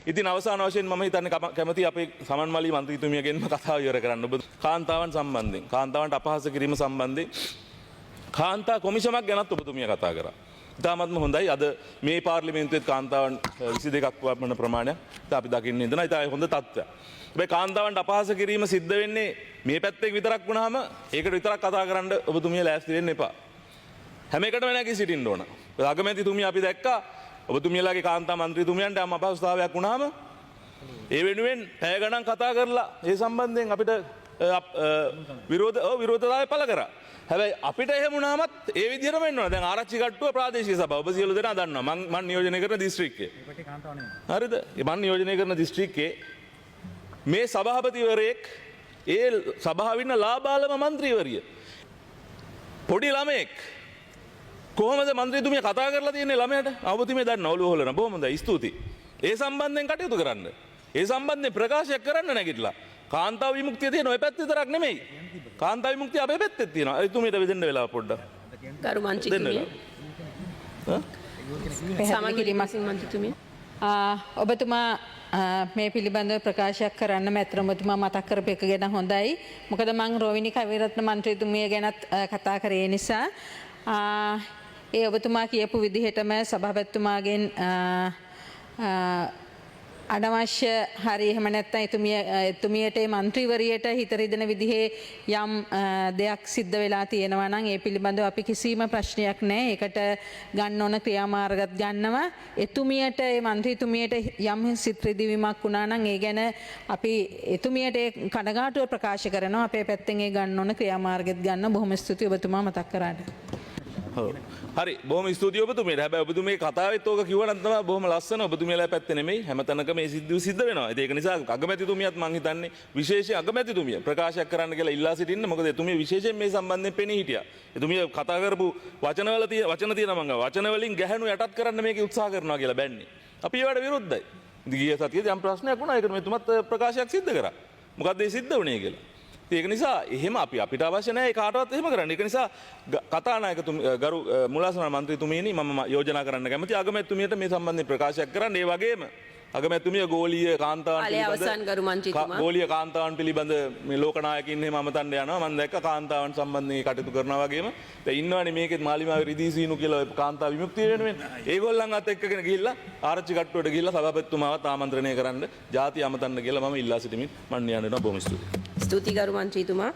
ඉතින් අවසාන වශයෙන් මම හිතන්නේ කැමති අපේ සමන්මලි මන්ත්‍රීතුමියගෙන්ම කතාව ඉවර කරන්න. ඔබ කාන්තාවන් සම්බන්ධයෙන් කාන්තාවන්ට අපහාස කිරීම සම්බන්ධයෙන් කාන්තා කොමිෂමක් ගැනත් ඔබතුමිය කතා කරා. ඉතාමත්ම හොඳයි. අද මේ පාර්ලිමේන්තුවේ කාන්තාවන් 22ක් වන ප්‍රමාණයක් අපි දකින්න ඉඳලා ඉතින් හොඳ තත්ත්වයක්. හැබැයි කාන්තාවන්ට අපහාස කිරීම සිද්ධ වෙන්නේ මේ පැත්තේ විතරක් වුණාම ඒකට විතරක් කතා කරන්න ඔබතුමිය ලෑස්ති වෙන්න එපා. හැම එකටම නැගී සිටින්න ඕන. අගමැතිතුමිය අපි දැක්කා ඔබතුමියලාගේ කාන්තා මන්ත්‍රීතුමියන්ට යම් අපහසුතාවයක් වුණාම ඒ වෙනුවෙන් පැය ගණන් කතා කරලා ඒ සම්බන්ධයෙන් අපිට විරෝධතාවය පළ කරා. හැබැයි අපිට එහෙම වුණාමත් ඒ විදිහටම වෙන්න ඕන. දැන් ආරච්චි කට්ටුව ප්‍රාදේශීය සභාව ඔබ සියලු දෙනා දන්නවා. මම නියෝජනය කරන දිස්ත්‍රික්කයේ. හරිද? මම නියෝජනය කරන දිස්ත්‍රික්කයේ මේ සභාපතිවරයෙක් ඒ සභාවේ ඉන්න ලාබාලම මන්ත්‍රීවරිය පොඩි ළමෙක් කොහොමද මන්ත්‍රීතුමිය කතා කරලා තියෙන්නේ ළමයට? ඔබතුමිය දන්නා ඔළුව හොලන. බොහොම හොඳයි. ස්තුතියි. ඒ සම්බන්ධයෙන් කටයුතු කරන්න. ඒ සම්බන්ධයෙන් ප්‍රකාශයක් කරන්න නැගිටලා. කාන්තාව විමුක්තිය තියෙන ඔය පැත්ත විතරක් නෙමෙයි. කාන්තාව විමුක්තිය අපේ පැත්තෙත් තියෙනවා. එතුමියට දෙන්න වෙලාව පොඩ්ඩක්. ගරු මන්ත්‍රීතුමිය. මන්ත්‍රීතුමිය. ඔබතුමා මේ පිළිබඳව ප්‍රකාශයක් කරන්න මැතිතුමා මතක් කරපු එක ගැන හොඳයි. මොකද මං රෝවිනි කවිරත්න මන්ත්‍රීතුමිය ගැනත් කතා කරේ නිසා ඒ ඔබතුමා කියපු විදිහටම සභාපතිතුමාගෙන් අනවශ්‍ය හරි එහෙම නැත්නම් එතුමියට මන්ත්‍රීවරියට හිත රිදෙන විදිහේ යම් දෙයක් සිද්ධ වෙලා තියෙනවා නම් ඒ පිළිබඳව අපි කිසිම ප්‍රශ්නයක් නැහැ. ඒකට ගන්න ඕන ක්‍රියාමාර්ගත් ගන්නවා. එතුමියට ඒ මන්ත්‍රීතුමියට යම් සිත් රිදවීමක් වුණා නම් ඒ ගැන අපි එතුමියට කනගාටුව ප්‍රකාශ කරනවා. අපේ පැත්තෙන් ඒ ගන්න ඕන ක්‍රියාමාර්ගත් ගන්න. බොහොම ස්තුතියි ඔබතුමා මතක් කරාට. හරි බොහොම ස්තුතියි ඔබතුමියට. හැබැයි ඔබතුමිය කතාවෙත් ඕක කිව්වනම් තමයි බොහොම ලස්සන. ඔබතුමියලා පැත්තේ නෙමෙයි හැමතැනකම මේ සිද්ධ වෙනවා. ඒක නිසා අගමැතිතුමියත් මං හිතන්නේ විශේෂයෙන් අගමැතිතුමිය ප්‍රකාශයක් කරන්න කියලා ඉල්ලා සිටින්න. මොකද එතුමිය විශේෂයෙන් මේ සම්බන්ධයෙන් පෙනී හිටියා. එතුමිය කතා කරපු වචන තියෙනවා මං වචන වලින් ගැහැණු යටත් කරන්න මේක උත්සාහ කරනවා කියලා බැන්නේ. අපි ඒවට විරුද්ධයි. ඉතින් ගිය සතියේදී යම් ප්‍රශ්නයක් වුණා. ඒකට මෙතුමත් ප්‍රකාශයක් සිද්ධ කරා. මොකද්ද ඒ සිද්ධ වුණේ කියලා. ඒක නිසා එහෙම අපිට අවශ්‍ය නැහැ ඒ කාටවත් එහෙම කරන්න. ඒක නිසා කතානායකතුමිය ගරු මුලාසන මන්ත්‍රීතුමියනි මම යෝජනා කරන්න කැමතියි අගමැතිතුමියට මේ සම්බන්ධයෙන් ප්‍රකාශයක් කරන්න. ඒ වගේම අගමැතිතුමිය ගෝලීය කාන්තාවන් පිළිබඳ ගෝලීය කාන්තාවන් පිළිබඳ මේ ලෝකනායකින් එහෙම අමතන්න යනවා. මම දැක්ක කාන්තාවන් සම්බන්ධයෙන් කටයුතු කරනවා වගේම දැන් ඉන්නවනේ මේකෙත් මාලිමාවේ රිදී සීනු කියලා කාන්තා විමුක්තිය වෙනුවෙන් ඒගොල්ලන්වත් එක්කගෙන ගිහිල්ලා ආරච්චි කට්ටුවට ගිහිල්ලා සභාපතිතුමාවත් ආමන්ත්‍රණය කරන්න ජාති අමතන්න කියලා මම ඉල්ලා සිටිමින් මම යන්න වෙනවා. බොහොම ස්තුතියි. ස්තුතියි ගරු මන්ත්‍රීතුමා.